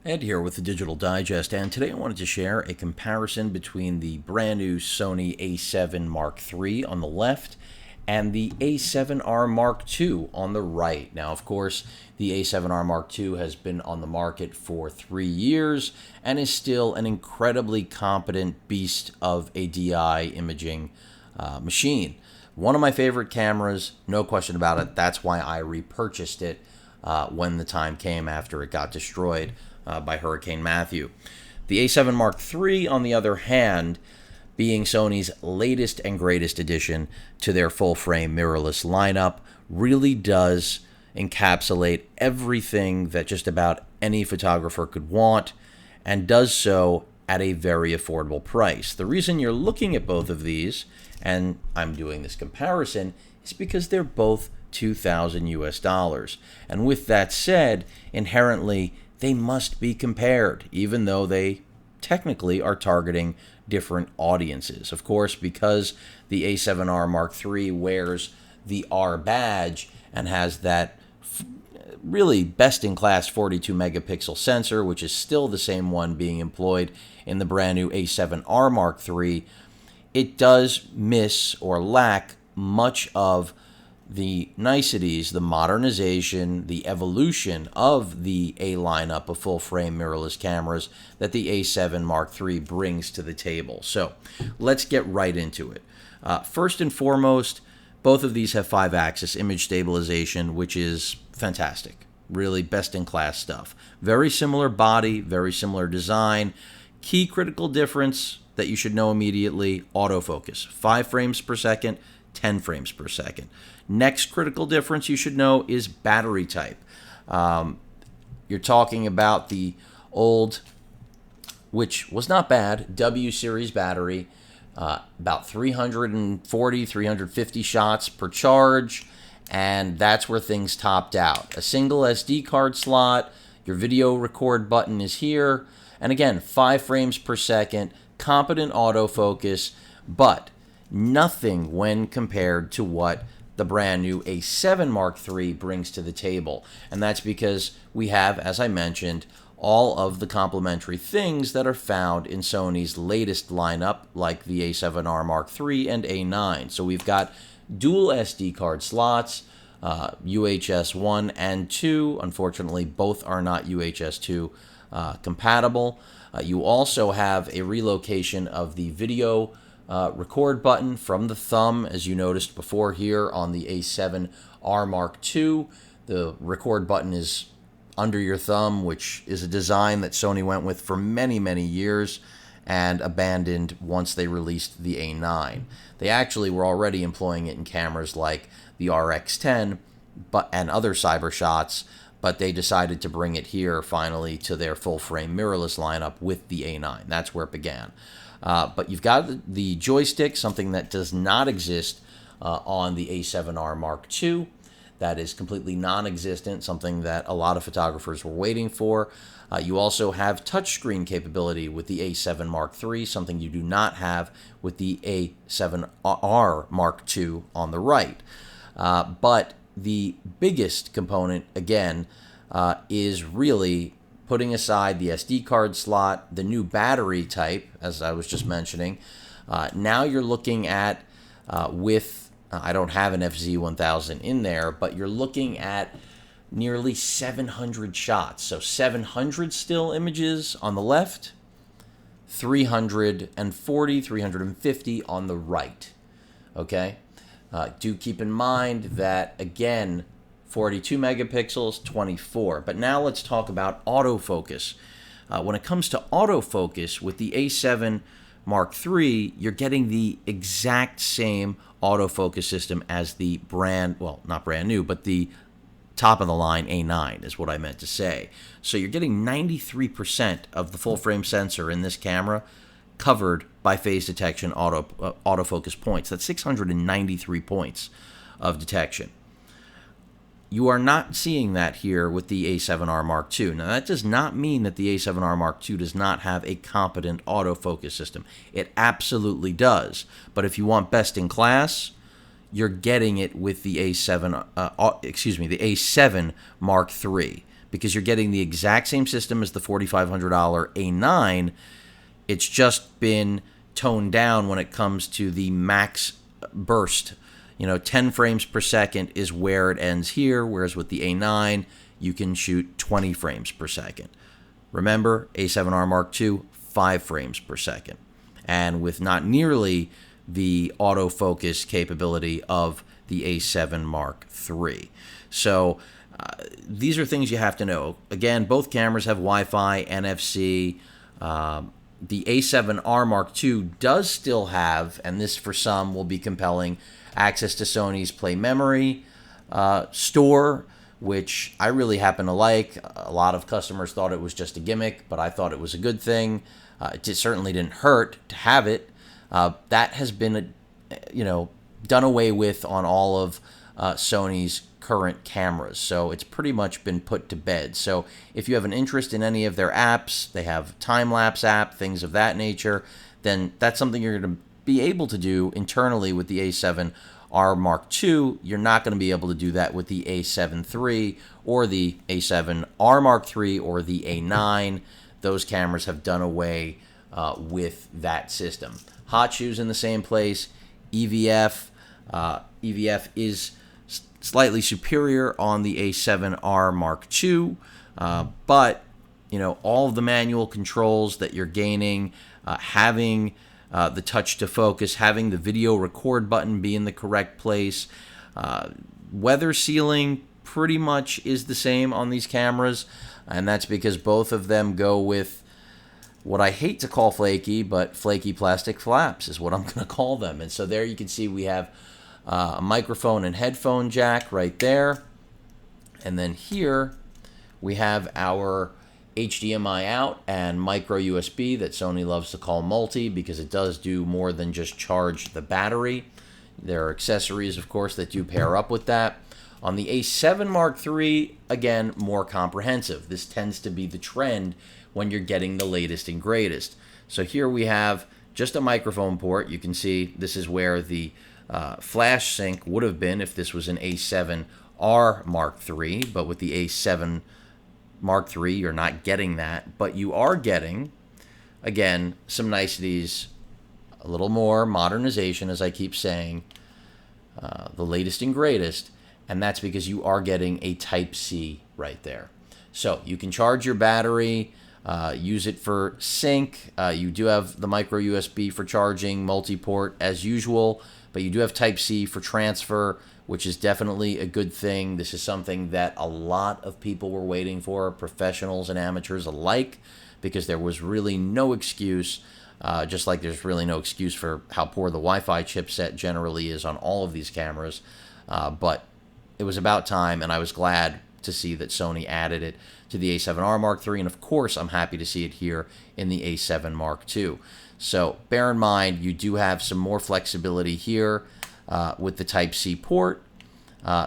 Ed here with the Digital Digest, and today I wanted to share a comparison between the brand new Sony A7 Mark III on the left and the A7R Mark II on the right. Now, of course, the A7R Mark II has been on the market for 3 years and is still an incredibly competent beast of a DI imaging machine. One of my favorite cameras, no question about it. That's why I repurchased it when the time came after it got destroyed by Hurricane Matthew. The A7 Mark III, on the other hand, being Sony's latest and greatest addition to their full-frame mirrorless lineup, really does encapsulate everything that just about any photographer could want, and does so at a very affordable price. The reason you're looking at both of these, and I'm doing this comparison, is because they're both $2,000 US. And with that said, inherently, they must be compared, even though they technically are targeting different audiences. Of course, because the A7R Mark III wears the R badge and has that really best-in-class 42 megapixel sensor, which is still the same one being employed in the brand new A7R Mark III, it does miss or lack much of the niceties, the modernization, the evolution of the A lineup of full-frame mirrorless cameras that the A7 Mark III brings to the table. So let's get right into it. First and foremost, both of these have 5-axis image stabilization, which is fantastic. Really best-in-class stuff. Very similar body, very similar design. Key critical difference that you should know immediately, autofocus. 5 frames per second, 10 frames per second. Next critical difference you should know is battery type. You're talking about the old, which was not bad, W series battery, about 340, 350 shots per charge, and that's where things topped out. A single SD card slot, your video record button is here, and again, 5 frames per second, competent autofocus, but nothing when compared to what the brand new A7 Mark III brings to the table. And that's because we have, as I mentioned, all of the complementary things that are found in Sony's latest lineup, like the A7R Mark III and A9. So we've got dual SD card slots, UHS 1 and 2. Unfortunately, both are not UHS 2 compatible. You also have a relocation of the video record button from the thumb, as you noticed before here on the A7R Mark II. The record button is under your thumb, which is a design that Sony went with for many, many years and abandoned once they released the A9. They actually were already employing it in cameras like the RX10 and other cyber shots, but they decided to bring it here finally to their full-frame mirrorless lineup with the A9. That's where it began. But you've got the joystick, something that does not exist on the A7R Mark II. That is completely non-existent, something that a lot of photographers were waiting for. You also have touchscreen capability with the A7 Mark III, something you do not have with the A7R Mark II on the right. But the biggest component, again, is really putting aside the SD card slot, the new battery type, as I was just mentioning. Now you're looking at, I don't have an FZ1000 in there, but you're looking at nearly 700 shots. So 700 still images on the left, 340, 350 on the right. Okay? Do keep in mind that, again, 42 megapixels, 24. But now let's talk about autofocus. When it comes to autofocus, with the A7 Mark III, you're getting the exact same autofocus system as the not brand new, but the top-of-the-line A9 is what I meant to say. So you're getting 93% of the full-frame sensor in this camera covered by phase detection autofocus points. That's 693 points of detection. You are not seeing that here with the A7R Mark II. Now, that does not mean that the A7R Mark II does not have a competent autofocus system. It absolutely does. But if you want best in class, you're getting it with the A7 Mark III, because you're getting the exact same system as the $4,500 A9. It's just been toned down when it comes to the max burst. 10 frames per second is where it ends here, whereas with the A9, you can shoot 20 frames per second. Remember, A7R Mark II, 5 frames per second. And with not nearly the autofocus capability of the A7 Mark III. So these are things you have to know. Again, both cameras have Wi-Fi, NFC. The A7R Mark II does still have, and this for some will be compelling, access to Sony's Play Memory store, which I really happen to like. A lot of customers thought it was just a gimmick, but I thought it was a good thing. It certainly didn't hurt to have it. That has been, done away with on all of Sony's current cameras. So it's pretty much been put to bed. So if you have an interest in any of their apps, they have time-lapse app, things of that nature, then that's something you're going to be able to do internally with the A7R Mark II. You're not going to be able to do that with the A7 III or the A7R Mark III or the A9. Those cameras have done away with that system. Hot shoes in the same place. EVF. EVF is slightly superior on the A7R Mark II, but all of the manual controls that you're gaining, having the touch to focus, having the video record button be in the correct place, weather sealing pretty much is the same on these cameras, and that's because both of them go with what I hate to call flaky, but flaky plastic flaps is what I'm going to call them. And so there you can see we have a microphone and headphone jack right there. And then here we have our HDMI out and micro USB that Sony loves to call multi, because it does do more than just charge the battery. There are accessories, of course, that do pair up with that. On the A7 Mark III, again, more comprehensive. This tends to be the trend when you're getting the latest and greatest. So here we have just a microphone port. You can see this is where the flash sync would have been if this was an A7R Mark III, but with the A7 Mark III, you're not getting that. But you are getting, again, some niceties, a little more modernization, as I keep saying, the latest and greatest, and that's because you are getting a Type-C right there. So you can charge your battery, use it for sync. You do have the micro USB for charging, multi-port as usual, but you do have Type-C for transfer, which is definitely a good thing. This is something that a lot of people were waiting for, professionals and amateurs alike, because there was really no excuse, just like there's really no excuse for how poor the Wi-Fi chipset generally is on all of these cameras. But it was about time, and I was glad to see that Sony added it to the A7R Mark III, and of course I'm happy to see it here in the A7 Mark II. So bear in mind, you do have some more flexibility here with the Type-C port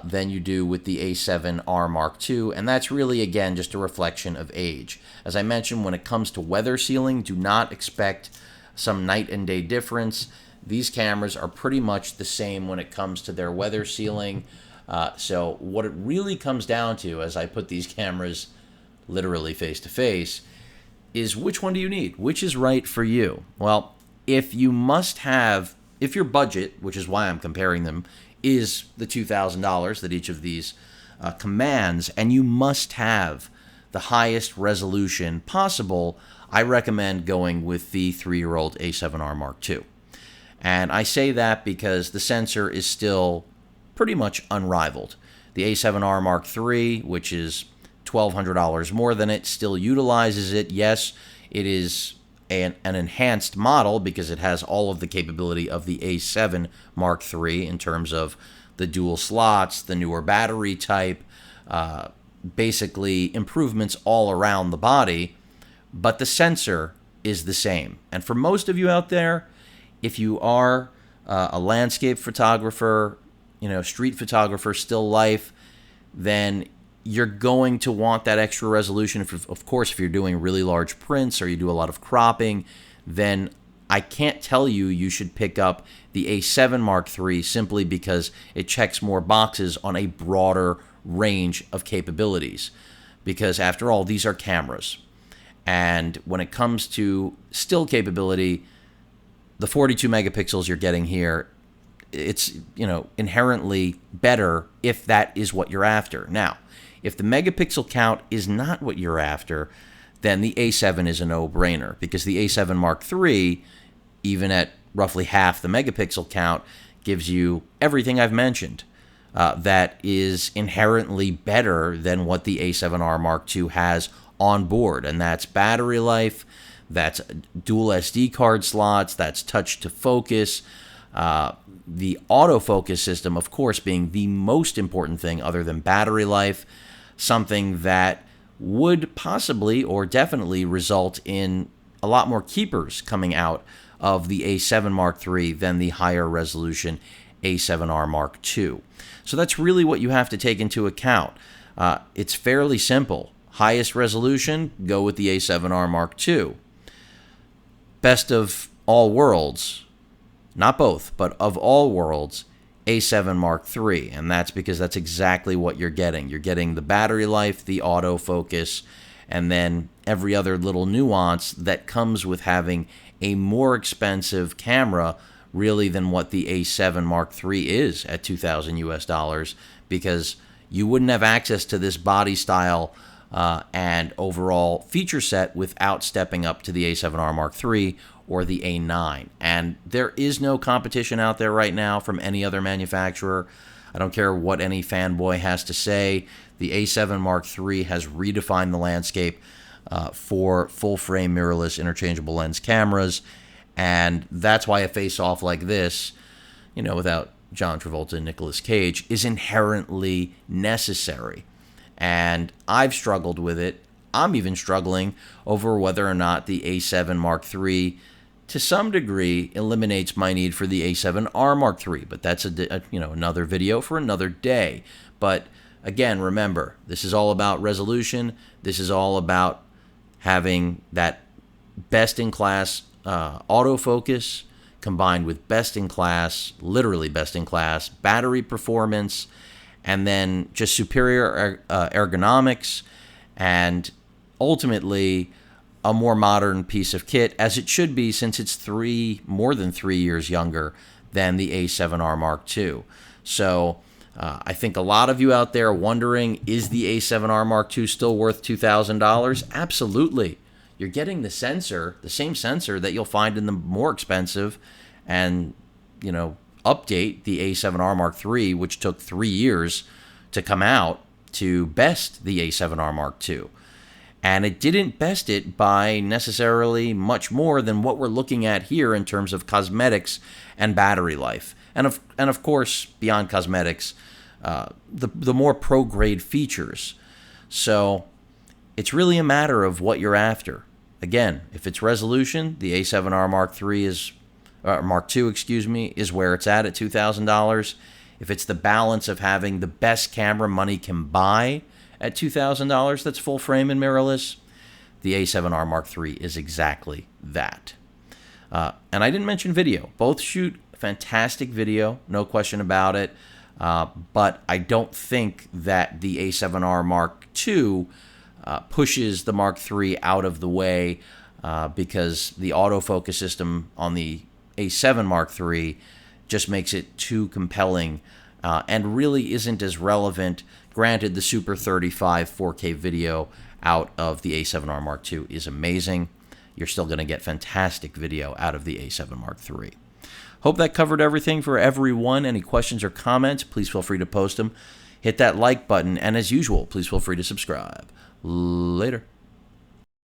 than you do with the A7R Mark II, and that's really, again, just a reflection of age. As I mentioned, when it comes to weather sealing, do not expect some night and day difference. These cameras are pretty much the same when it comes to their weather sealing. So what it really comes down to, as I put these cameras literally face to face, is which one do you need? Which is right for you? Well, if you must have, if your budget, which is why I'm comparing them, is the $2,000 that each of these commands, and you must have the highest resolution possible, I recommend going with the 3-year-old A7R Mark II. And I say that because the sensor is still pretty much unrivaled. The A7R Mark III, which is $1,200 more than it, still utilizes it. Yes, it is an enhanced model because it has all of the capability of the A7 Mark III in terms of the dual slots, the newer battery type, basically improvements all around the body, but the sensor is the same. And for most of you out there, if you are a landscape photographer, street photographer, still life, then you're going to want that extra resolution. Of course, if you're doing really large prints or you do a lot of cropping, then I can't tell you should pick up the A7 Mark III simply because it checks more boxes on a broader range of capabilities. because after all, these are cameras. And when it comes to still capability, the 42 megapixels you're getting here, it's, inherently better if that is what you're after. Now, if the megapixel count is not what you're after, then the A7 is a no-brainer, because the A7 Mark III, even at roughly half the megapixel count, gives you everything I've mentioned. That is inherently better than what the A7R Mark II has on board, and that's battery life, that's dual SD card slots, that's touch to focus, the autofocus system, of course, being the most important thing other than battery life, something that would possibly or definitely result in a lot more keepers coming out of the A7 Mark III than the higher resolution A7R Mark II. So that's really what you have to take into account. It's fairly simple. Highest resolution, go with the A7R Mark II. Best of all worlds, not both, but of all worlds, A7 Mark III. And that's because that's exactly what you're getting. You're getting the battery life, the autofocus, and then every other little nuance that comes with having a more expensive camera really than what the A7 Mark III is at $2,000 US, because you wouldn't have access to this body style and overall feature set without stepping up to the A7R Mark III or the A9. And there is no competition out there right now from any other manufacturer. I don't care what any fanboy has to say. The A7 Mark III has redefined the landscape for full-frame mirrorless interchangeable lens cameras, and that's why a face-off like this, without John Travolta and Nicolas Cage, is inherently necessary. And I've struggled with it. I'm even struggling over whether or not the A7 Mark III, to some degree, eliminates my need for the A7R Mark III. But that's another video for another day. But again, remember, this is all about resolution. This is all about having that best-in-class autofocus combined with best-in-class, literally best-in-class battery performance, and then just superior ergonomics, and ultimately a more modern piece of kit, as it should be, since it's more than 3 years younger than the A7R Mark II. So I think a lot of you out there are wondering, is the A7R Mark II still worth $2,000? Absolutely. You're getting the sensor, the same sensor that you'll find in the more expensive and, update the A7R Mark III, which took 3 years to come out, to best the A7R Mark II. And it didn't best it by necessarily much more than what we're looking at here in terms of cosmetics and battery life. And of course, beyond cosmetics, the more pro-grade features. So it's really a matter of what you're after. Again, if it's resolution, the A7R Mark III Mark II, is where it's at $2,000. If it's the balance of having the best camera money can buy at $2,000 that's full frame and mirrorless, the A7R Mark III is exactly that. And I didn't mention video. Both shoot fantastic video, no question about it. But I don't think that the A7R Mark II pushes the Mark III out of the way, because the autofocus system on the A7 Mark III just makes it too compelling and really isn't as relevant. Granted, the Super 35 4K video out of the A7R Mark II is amazing. You're still going to get fantastic video out of the A7 Mark III. Hope that covered everything for everyone. Any questions or comments, please feel free to post them. Hit that like button, and as usual, please feel free to subscribe. Later.